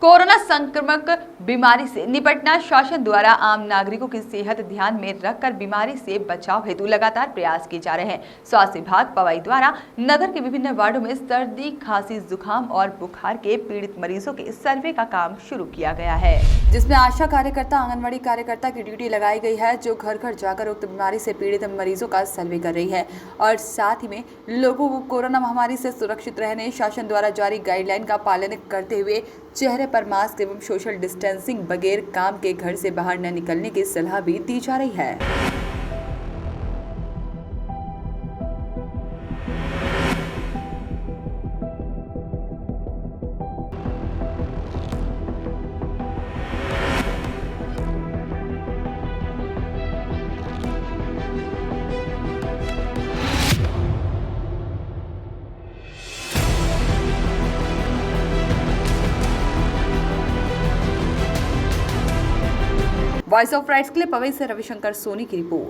Corona संक्रमक बीमारी से निपटना शासन द्वारा आम नागरिकों की सेहत ध्यान में रखकर बीमारी से बचाव हेतु लगातार प्रयास किए जा रहे हैं। स्वास्थ्य विभाग पवई द्वारा नगर के विभिन्न वार्डों में सर्दी, खांसी, जुकाम और बुखार के पीड़ित मरीजों के सर्वे का काम शुरू किया गया है, जिसमें आशा कार्यकर्ता, आंगनबाड़ी कार्यकर्ता की ड्यूटी लगाई गई है, जो घर घर जाकर उक्त बीमारी से पीड़ित मरीजों का सर्वे कर रही है और साथ ही में लोगों को कोरोना महामारी से सुरक्षित रहने शासन द्वारा जारी गाइडलाइन का पालन करते हुए चेहरे पर मास्क एवं सोशल डिस्टेंसिंग बगैर काम के घर से बाहर न निकलने की सलाह भी दी जा रही है। वॉइस ऑफ राइट्स के लिए पवई से रविशंकर सोनी की रिपोर्ट।